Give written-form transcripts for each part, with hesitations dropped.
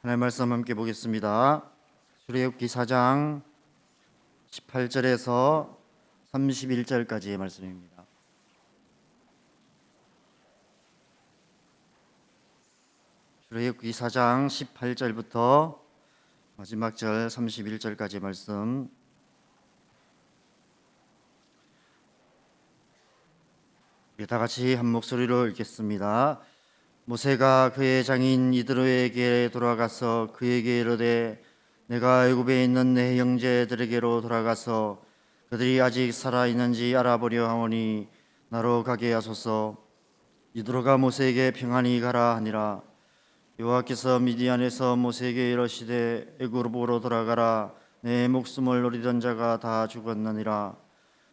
하나님의 말씀 함께 보겠습니다. 출애굽기 4장 18절에서 31절까지의 말씀입니다. 출애굽기 4장 18절부터 마지막 절 31절까지의 말씀. 다 같이 한 목소리로 읽겠습니다. 모세가 그의 장인 이드로에게 돌아가서 그에게 이르되 내가 애굽에 있는 내 형제들에게로 돌아가서 그들이 아직 살아있는지 알아보려 하오니 나로 가게 하소서. 이드로가 모세에게 평안히 가라 하니라. 여호와께서 미디안에서 모세에게 이르시되 애굽으로 돌아가라. 내 목숨을 노리던 자가 다 죽었느니라.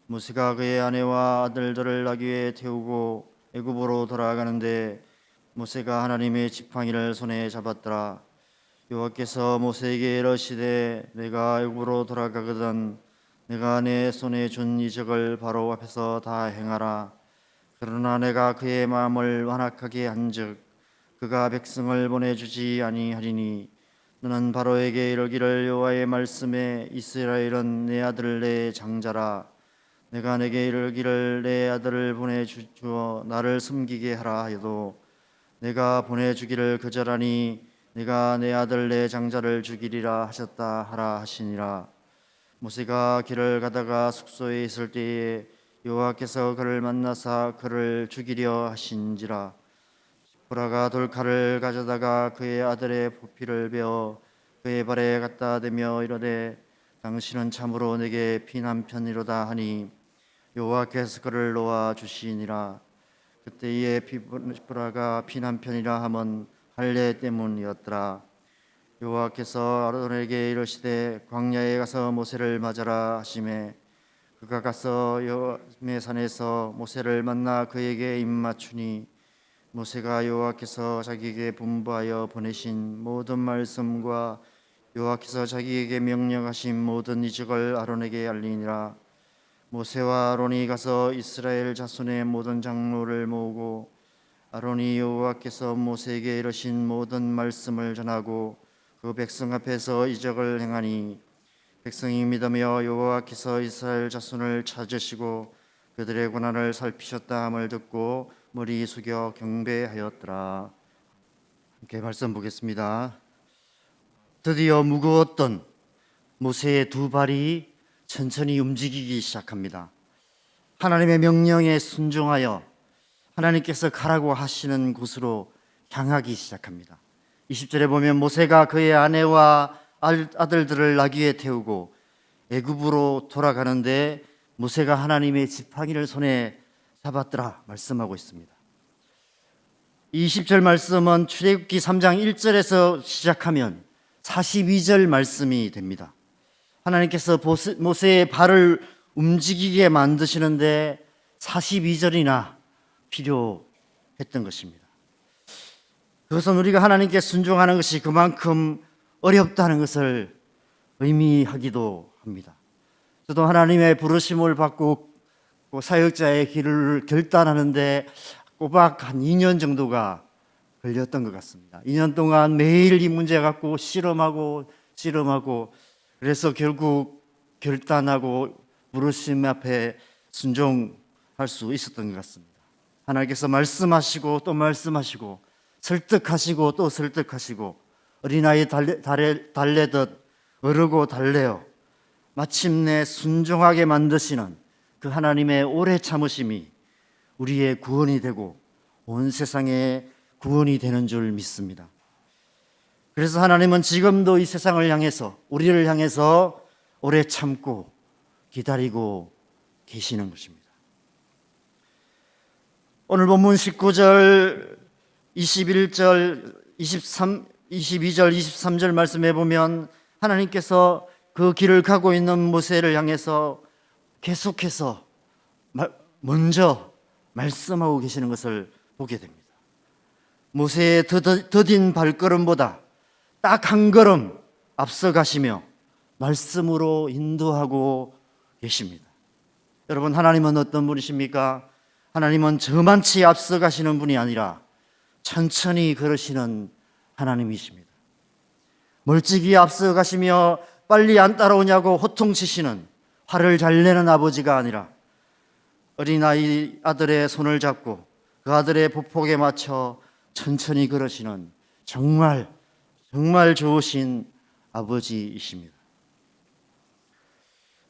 모세가 그의 아내와 아들들을 나귀에 태우고 애굽으로 돌아가는데 모세가 하나님의 지팡이를 손에 잡았더라. 여호와께서 모세에게 이르시되 내가 애굽으로 돌아가거든 내가 내 손에 준 이적을 바로 앞에서 다 행하라. 그러나 내가 그의 마음을 완악하게 한즉 그가 백성을 보내주지 아니하리니 너는 바로에게 이르기를 여호와의 말씀에 이스라엘은 내 아들 내 장자라. 내가 내게 이르기를 내 아들을 보내주어 나를 섬기게 하라 하여도 내가 보내주기를 거절하니 내가 내 아들 내 장자를 죽이리라 하셨다 하라 하시니라. 모세가 길을 가다가 숙소에 있을 때에 여호와께서 그를 만나사 그를 죽이려 하신지라. 시므라가 돌칼을 가져다가 그의 아들의 보피를 베어 그의 발에 갖다 대며 이르되 당신은 참으로 내게 피난편이로다 하니 여호와께서 그를 놓아 주시니라. 그때에 시므라가 피난편이라 함은 할례 때문이었더라. 여호와께서 아론에게 이르시되 광야에 가서 모세를 맞아라 하시매 그가 가서 여호와의 산에서 모세를 만나 그에게 입맞추니 모세가 여호와께서 자기에게 분부하여 보내신 모든 말씀과 여호와께서 자기에게 명령하신 모든 이적을 아론에게 알리니라. 모세와 아론이 가서 이스라엘 자손의 모든 장로를 모으고 아론이 여호와께서 모세에게 이르신 모든 말씀을 전하고 그 백성 앞에서 이적을 행하니 백성이 믿으며 여호와께서 이스라엘 자손을 찾으시고 그들의 고난을 살피셨다 함을 듣고 머리 숙여 경배하였더라. 함께 말씀 보겠습니다. 드디어 무거웠던 모세의 두 발이 천천히 움직이기 시작합니다. 하나님의 명령에 순종하여 하나님께서 가라고 하시는 곳으로 향하기 시작합니다. 20절에 보면 모세가 그의 아내와 아들들을 나귀에 태우고 애굽으로 돌아가는데 모세가 하나님의 지팡이를 손에 잡았더라 말씀하고 있습니다. 20절 말씀은 출애굽기 3장 1절에서 시작하면 42절 말씀이 됩니다. 하나님께서 모세의 발을 움직이게 만드시는데 42절이나 필요했던 것입니다. 그것은 우리가 하나님께 순종하는 것이 그만큼 어렵다는 것을 의미하기도 합니다. 저도 하나님의 부르심을 받고 사역자의 길을 결단하는데 꼬박 한 2년 정도가 걸렸던 것 같습니다. 2년 동안 매일 이 문제 갖고 씨름하고 그래서 결국 결단하고 부르심 앞에 순종할 수 있었던 것 같습니다. 하나님께서 말씀하시고 또 말씀하시고 설득하시고 또 설득하시고 어린아이 달래듯 어르고 달래어 마침내 순종하게 만드시는 그 하나님의 오래 참으심이 우리의 구원이 되고 온 세상의 구원이 되는 줄 믿습니다. 그래서 하나님은 지금도 이 세상을 향해서 우리를 향해서 오래 참고 기다리고 계시는 것입니다. 오늘 본문 19절, 21절, 22절, 23절 말씀해 보면 하나님께서 그 길을 가고 있는 모세를 향해서 계속해서 먼저 말씀하고 계시는 것을 보게 됩니다. 모세의 더딘 발걸음보다 딱 한 걸음 앞서가시며 말씀으로 인도하고 계십니다. 여러분, 하나님은 어떤 분이십니까? 하나님은 저만치 앞서가시는 분이 아니라 천천히 걸으시는 하나님이십니다. 멀찍이 앞서가시며 빨리 안 따라오냐고 호통치시는 화를 잘 내는 아버지가 아니라 어린아이 아들의 손을 잡고 그 아들의 보폭에 맞춰 천천히 걸으시는 정말 좋으신 아버지이십니다.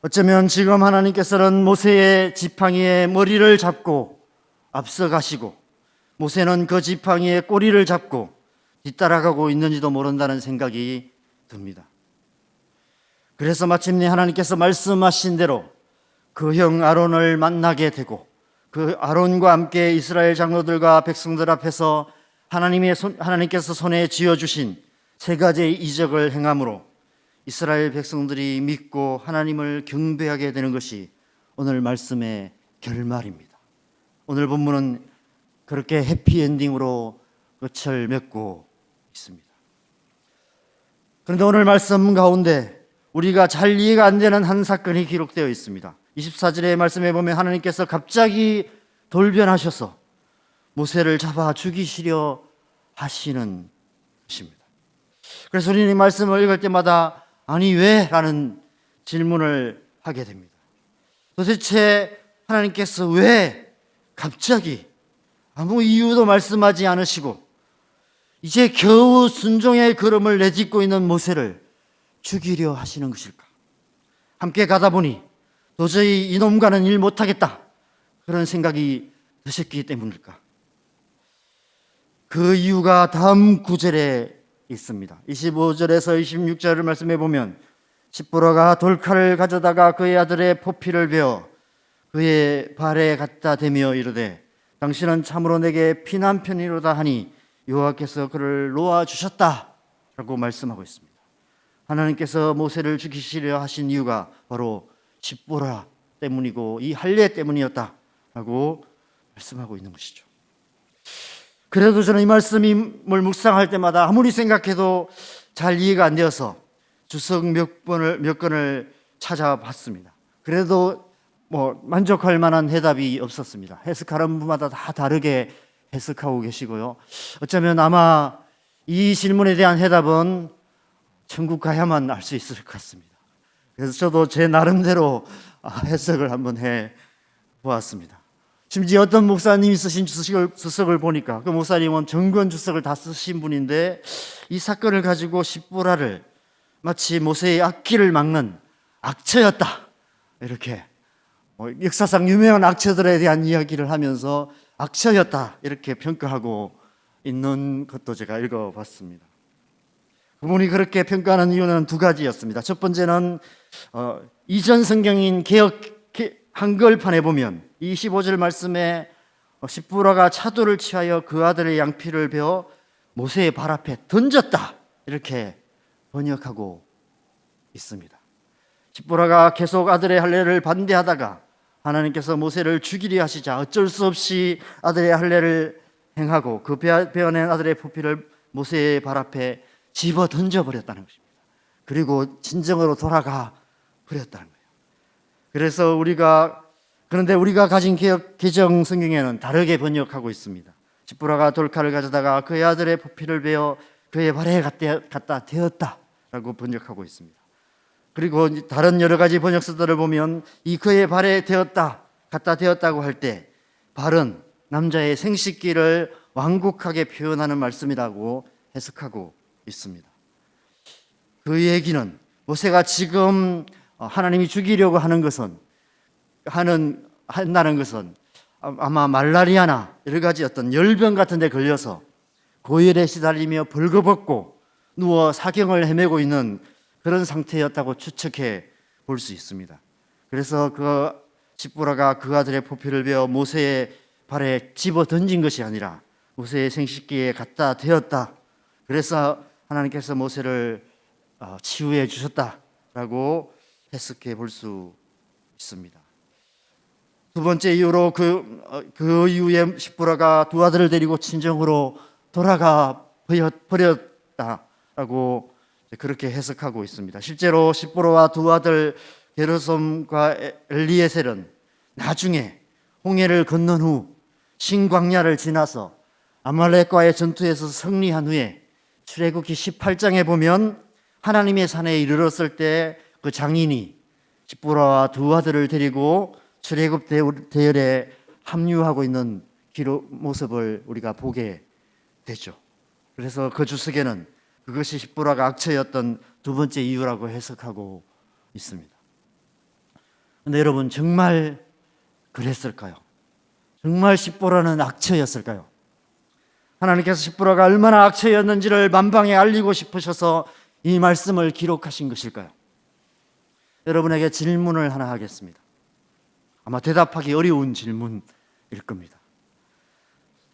어쩌면 지금 하나님께서는 모세의 지팡이의 머리를 잡고 앞서가시고 모세는 그 지팡이의 꼬리를 잡고 뒤따라가고 있는지도 모른다는 생각이 듭니다. 그래서 마침내 하나님께서 말씀하신 대로 그 형 아론을 만나게 되고 그 아론과 함께 이스라엘 장로들과 백성들 앞에서 하나님께서 손에 쥐어주신 세 가지의 이적을 행함으로 이스라엘 백성들이 믿고 하나님을 경배하게 되는 것이 오늘 말씀의 결말입니다. 오늘 본문은 그렇게 해피엔딩으로 끝을 맺고 있습니다. 그런데 오늘 말씀 가운데 우리가 잘 이해가 안 되는 한 사건이 기록되어 있습니다. 24절의 말씀에 보면 하나님께서 갑자기 돌변하셔서 모세를 잡아 죽이시려 하시는 것입니다. 그래서 우리는 이 말씀을 읽을 때마다 아니 왜? 라는 질문을 하게 됩니다. 도대체 하나님께서 왜 갑자기 아무 이유도 말씀하지 않으시고 이제 겨우 순종의 걸음을 내딛고 있는 모세를 죽이려 하시는 것일까? 함께 가다 보니 도저히 이놈과는 일 못하겠다 그런 생각이 드셨기 때문일까? 그 이유가 다음 구절에 있습니다. 25절에서 26절을 말씀해 보면 십보라가 돌칼을 가져다가 그의 아들의 포피를 베어 그의 발에 갖다 대며 이르되 당신은 참으로 내게 피난편이로다 하니 여호와께서 그를 놓아주셨다 라고 말씀하고 있습니다. 하나님께서 모세를 죽이시려 하신 이유가 바로 십보라 때문이고 이 할례 때문이었다 라고 말씀하고 있는 것이죠. 그래도 저는 이 말씀을 묵상할 때마다 아무리 생각해도 잘 이해가 안 되어서 주석 몇 건을 찾아봤습니다. 그래도 만족할 만한 해답이 없었습니다. 해석하는 분마다 다 다르게 해석하고 계시고요. 어쩌면 아마 이 질문에 대한 해답은 천국 가야만 알 수 있을 것 같습니다. 그래서 저도 제 나름대로 해석을 한번 해 보았습니다. 심지어 어떤 목사님이 쓰신 주석을 보니까 그 목사님은 정권 주석을 다 쓰신 분인데 이 사건을 가지고 십보라를 마치 모세의 악기를 막는 악처였다 이렇게 역사상 유명한 악처들에 대한 이야기를 하면서 악처였다 이렇게 평가하고 있는 것도 제가 읽어봤습니다. 그분이 그렇게 평가하는 이유는 두 가지였습니다. 첫 번째는 이전 성경인 개역 한글판에 보면 25절 말씀에 십보라가 차도를 취하여 그 아들의 양피를 베어 모세의 발 앞에 던졌다 이렇게 번역하고 있습니다. 십보라가 계속 아들의 할례를 반대하다가 하나님께서 모세를 죽이려 하시자 어쩔 수 없이 아들의 할례를 행하고 그 베어낸 아들의 포피를 모세의 발 앞에 집어 던져버렸다는 것입니다. 그리고 진정으로 돌아가 버렸다는 거예요. 그래서 그런데 우리가 가진 개정 성경에는 다르게 번역하고 있습니다. 십보라가 돌칼을 가져다가 그의 아들의 포피를 베어 그의 발에 갖다 대었다라고 번역하고 있습니다. 그리고 다른 여러 가지 번역서들을 보면 이 그의 발에 갖다 대었다고 할 때 발은 남자의 생식기를 완곡하게 표현하는 말씀이라고 해석하고 있습니다. 그 얘기는 모세가 지금 하나님이 죽이려고 한다는 것은 아마 말라리아나 여러 가지 어떤 열병 같은 데 걸려서 고열에 시달리며 벌거벗고 누워 사경을 헤매고 있는 그런 상태였다고 추측해 볼 수 있습니다. 그래서 그 십보라가 그 아들의 포피를 베어 모세의 발에 집어 던진 것이 아니라 모세의 생식기에 갖다 대었다. 그래서 하나님께서 모세를 치유해 주셨다라고 해석해 볼 수 있습니다. 두 번째 이유로 그 이후에 십보라가 두 아들을 데리고 친정으로 돌아가 버렸다라고 그렇게 해석하고 있습니다. 실제로 십보라와 두 아들 게르솜과 엘리에셀은 나중에 홍해를 건넌 후 신광야를 지나서 아말렉과의 전투에서 승리한 후에 출애굽기 18장에 보면 하나님의 산에 이르렀을 때 그 장인이 십보라와 두 아들을 데리고 출애굽 대열에 합류하고 있는 모습을 우리가 보게 되죠. 그래서 그 주석에는 그것이 십보라가 악처였던 두 번째 이유라고 해석하고 있습니다. 그런데 여러분, 정말 그랬을까요? 정말 십보라는 악처였을까요? 하나님께서 십보라가 얼마나 악처였는지를 만방에 알리고 싶으셔서 이 말씀을 기록하신 것일까요? 여러분에게 질문을 하나 하겠습니다. 아마 대답하기 어려운 질문일 겁니다.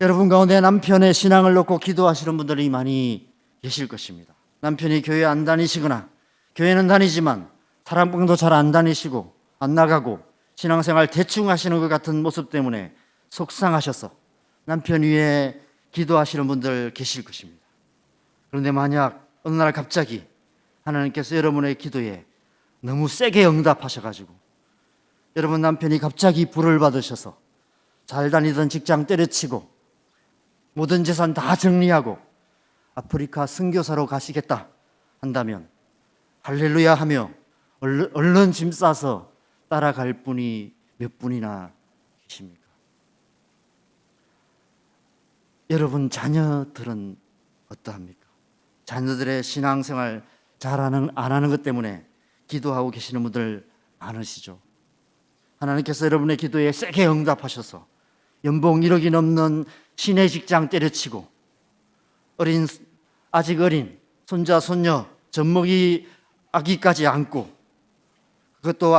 여러분 가운데 남편의 신앙을 놓고 기도하시는 분들이 많이 계실 것입니다. 남편이 교회 안 다니시거나 교회는 다니지만 사랑방도 잘 안 다니시고 안 나가고 신앙생활 대충 하시는 것 같은 모습 때문에 속상하셔서 남편 위에 기도하시는 분들 계실 것입니다. 그런데 만약 어느 날 갑자기 하나님께서 여러분의 기도에 너무 세게 응답하셔가지고 여러분 남편이 갑자기 불을 받으셔서 잘 다니던 직장 때려치고 모든 재산 다 정리하고 아프리카 선교사로 가시겠다 한다면 할렐루야 하며 얼른 짐 싸서 따라갈 분이 몇 분이나 계십니까? 여러분 자녀들은 어떠합니까? 자녀들의 신앙생활 안 하는 것 때문에 기도하고 계시는 분들 많으시죠. 하나님께서 여러분의 기도에 세게 응답하셔서 연봉 1억이 넘는 시내 직장 때려치고 아직 어린 손자 손녀 젖먹이 아기까지 안고 그것도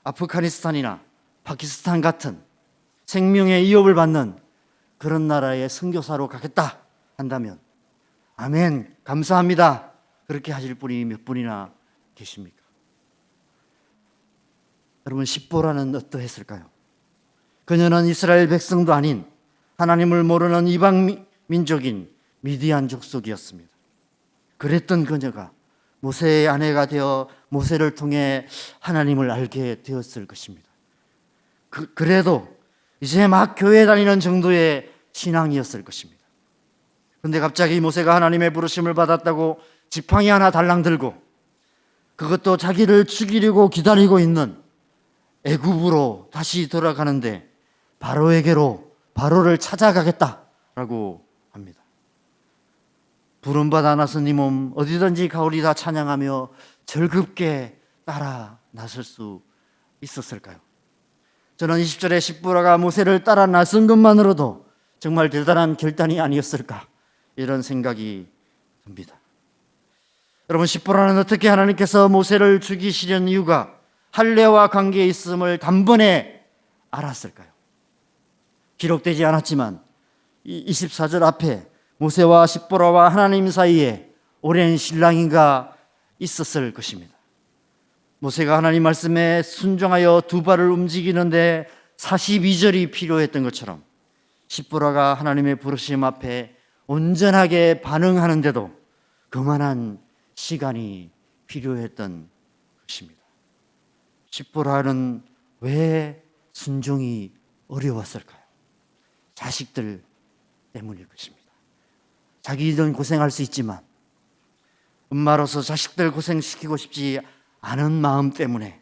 아프가니스탄이나 파키스탄 같은 생명의 위협을 받는 그런 나라의 선교사로 가겠다 한다면 아멘 감사합니다 그렇게 하실 분이 몇 분이나 계십니까? 여러분 십보라는 어떠했을까요? 그녀는 이스라엘 백성도 아닌 하나님을 모르는 이방 민족인 미디안 족속이었습니다. 그랬던 그녀가 모세의 아내가 되어 모세를 통해 하나님을 알게 되었을 것입니다. 그래도 이제 막 교회 다니는 정도의 신앙이었을 것입니다. 그런데 갑자기 모세가 하나님의 부르심을 받았다고 지팡이 하나 달랑 들고 그것도 자기를 죽이려고 기다리고 있는 애굽으로 다시 돌아가는데 바로를 찾아가겠다라고 합니다. 부름받아 나선 이 몸 어디든지 가오리다 찬양하며 즐겁게 따라 나설 수 있었을까요? 저는 20절에 십보라가 모세를 따라 나선 것만으로도 정말 대단한 결단이 아니었을까 이런 생각이 듭니다. 여러분 십보라는 어떻게 하나님께서 모세를 죽이시려는 이유가 할례와 관계에 있음을 단번에 알았을까요? 기록되지 않았지만 24절 앞에 모세와 십보라와 하나님 사이에 오랜 신랑이가 있었을 것입니다. 모세가 하나님 말씀에 순종하여 두 발을 움직이는데 42절이 필요했던 것처럼 십보라가 하나님의 부르심 앞에 온전하게 반응하는데도 그만한 시간이 필요했던 것입니다. 십보라는 왜 순종이 어려웠을까요? 자식들 때문일 것입니다. 자기는 고생할 수 있지만 엄마로서 자식들 고생시키고 싶지 않은 마음 때문에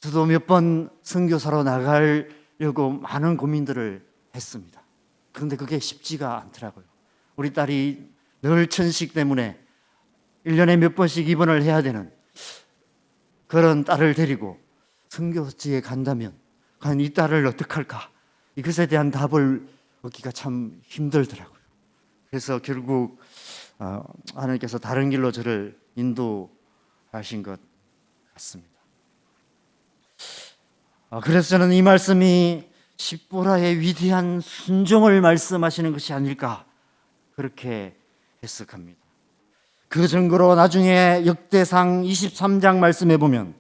저도 몇 번 선교사로 나가려고 많은 고민들을 했습니다. 그런데 그게 쉽지가 않더라고요. 우리 딸이 늘 천식 때문에 1년에 몇 번씩 입원을 해야 되는 그런 딸을 데리고 선교지에 간다면 과연 이 딸을 어떡할까? 이것에 대한 답을 얻기가 참 힘들더라고요. 그래서 결국 하나님께서 다른 길로 저를 인도하신 것 같습니다. 그래서 저는 이 말씀이 십보라의 위대한 순종을 말씀하시는 것이 아닐까 그렇게 해석합니다. 그 증거로 나중에 역대상 23장 말씀해 보면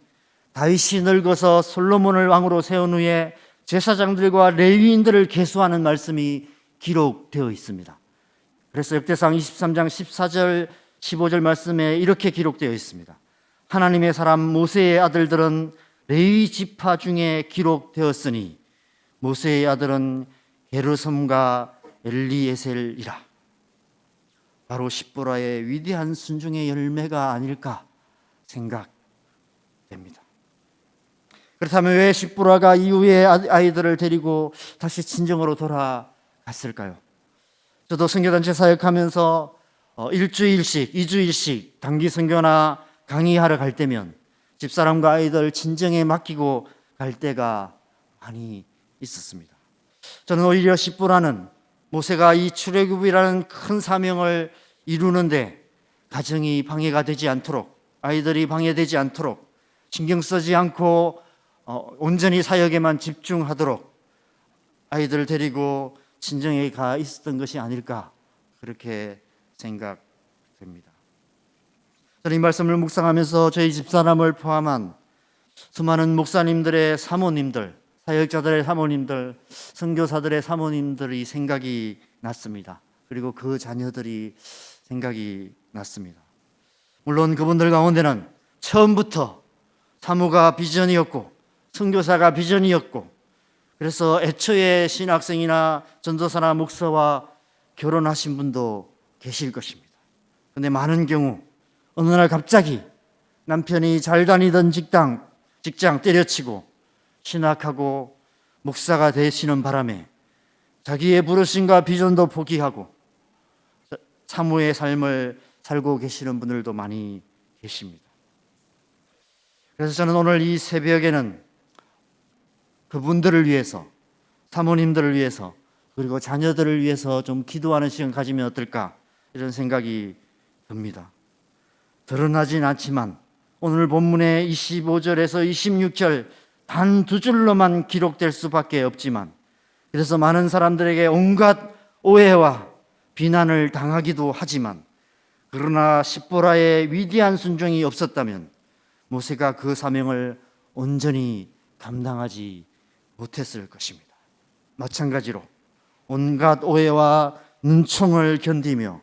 다윗이 늙어서 솔로몬을 왕으로 세운 후에 제사장들과 레위인들을 계수하는 말씀이 기록되어 있습니다. 그래서 역대상 23장 14절 15절 말씀에 이렇게 기록되어 있습니다. 하나님의 사람 모세의 아들들은 레위 지파 중에 기록되었으니 모세의 아들은 게르솜과 엘리에셀이라. 바로 십보라의 위대한 순종의 열매가 아닐까 생각됩니다. 그렇다면 왜 십보라가 이후에 아이들을 데리고 다시 친정으로 돌아갔을까요? 저도 선교단체 사역하면서 일주일씩, 2주일씩 단기 선교나 강의하러 갈 때면 집사람과 아이들 친정에 맡기고 갈 때가 많이 있었습니다. 저는 오히려 십보라는 모세가 이 출애굽이라는 큰 사명을 이루는데 가정이 방해가 되지 않도록, 아이들이 방해되지 않도록 신경 쓰지 않고 온전히 사역에만 집중하도록 아이들을 데리고 친정에 가 있었던 것이 아닐까 그렇게 생각됩니다. 저는 이 말씀을 묵상하면서 저희 집사람을 포함한 수많은 목사님들의 사모님들, 사역자들의 사모님들, 선교사들의 사모님들이 생각이 났습니다. 그리고 그 자녀들이 생각이 났습니다. 물론 그분들 가운데는 처음부터 사모가 비전이었고 선교사가 비전이었고 그래서 애초에 신학생이나 전도사나 목사와 결혼하신 분도 계실 것입니다. 그런데 많은 경우 어느 날 갑자기 남편이 잘 다니던 직장 때려치고 신학하고 목사가 되시는 바람에 자기의 부르심과 비전도 포기하고 사모의 삶을 살고 계시는 분들도 많이 계십니다. 그래서 저는 오늘 이 새벽에는 그분들을 위해서, 사모님들을 위해서, 그리고 자녀들을 위해서 좀 기도하는 시간 가지면 어떨까 이런 생각이 듭니다. 드러나진 않지만 오늘 본문의 25절에서 26절 단 두 줄로만 기록될 수밖에 없지만 그래서 많은 사람들에게 온갖 오해와 비난을 당하기도 하지만 그러나 십보라의 위대한 순종이 없었다면 모세가 그 사명을 온전히 감당하지 못했을 것입니다. 마찬가지로 온갖 오해와 눈총을 견디며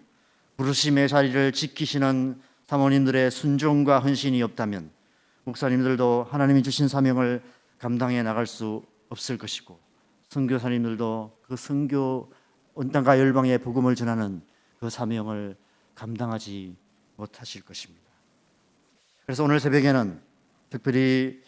부르심의 자리를 지키시는 사모님들의 순종과 헌신이 없다면 목사님들도 하나님이 주신 사명을 감당해 나갈 수 없을 것이고 선교사님들도 그 선교 온 땅과 열방의 복음을 전하는 그 사명을 감당하지 못하실 것입니다. 그래서 오늘 새벽에는 특별히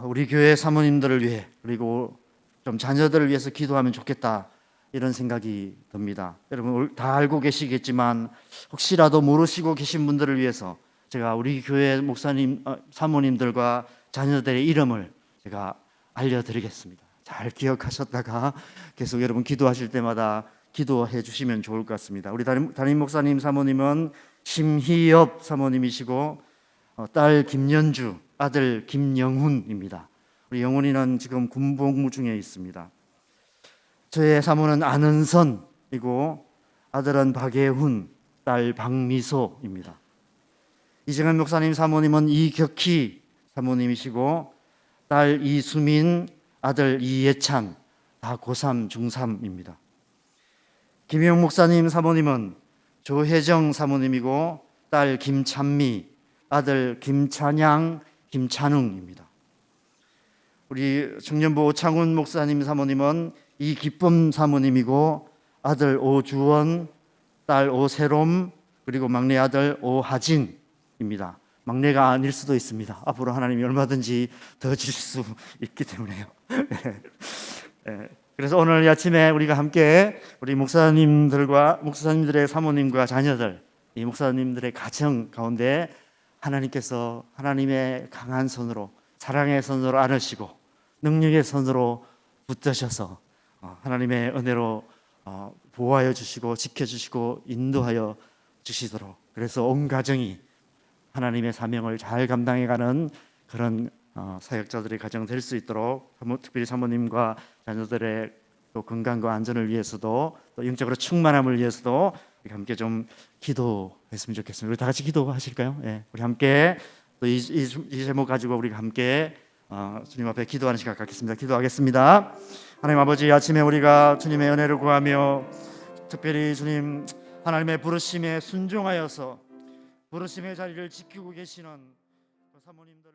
우리 교회 사모님들을 위해 그리고 좀 자녀들을 위해서 기도하면 좋겠다 이런 생각이 듭니다. 여러분 다 알고 계시겠지만 혹시라도 모르시고 계신 분들을 위해서 제가 우리 교회 목사님, 사모님들과 자녀들의 이름을 제가 알려드리겠습니다. 잘 기억하셨다가 계속 여러분 기도하실 때마다 기도해 주시면 좋을 것 같습니다. 우리 담임 목사님 사모님은 심희엽 사모님이시고 딸 김연주, 아들 김영훈입니다. 우리 영훈이는 지금 군복무 중에 있습니다. 저의 사모는 안은선이고 아들은 박예훈, 딸 박미소입니다. 이정현 목사님 사모님은 이격희 사모님이시고 딸 이수민, 아들 이예찬, 다 고3, 중3입니다. 김영 목사님 사모님은 조혜정 사모님이고 딸 김찬미, 아들 김찬양, 김찬웅입니다. 우리 청년부 오창훈 목사님 사모님은 이기쁨 사모님이고 아들 오주원, 딸 오세롬, 그리고 막내 아들 오하진입니다. 막내가 아닐 수도 있습니다. 앞으로 하나님이 얼마든지 더 주실 수 있기 때문에요. 그래서 오늘 아침에 우리가 함께 우리 목사님들의 사모님과 자녀들, 이 목사님들의 가정 가운데 하나님께서 하나님의 강한 손으로 사랑의 손으로 안으시고 능력의 손으로 붙드셔서 하나님의 은혜로 보호하여 주시고 지켜주시고 인도하여 주시도록 그래서 온 가정이 하나님의 사명을 잘 감당해가는 그런 사역자들의 가정 될 수 있도록 특별히 사모님과 자녀들의 또 건강과 안전을 위해서도 또 영적으로 충만함을 위해서도 함께 좀 기도했으면 좋겠습니다. 우리 다 같이 기도하실까요? 예, 우리 함께 또 이 제목 가지고 우리가 함께 주님 앞에 기도하는 시간 갖겠습니다. 기도하겠습니다. 하나님 아버지, 아침에 우리가 주님의 은혜를 구하며 특별히 주님 하나님의 부르심에 순종하여서 부르심의 자리를 지키고 계시는 사모님들을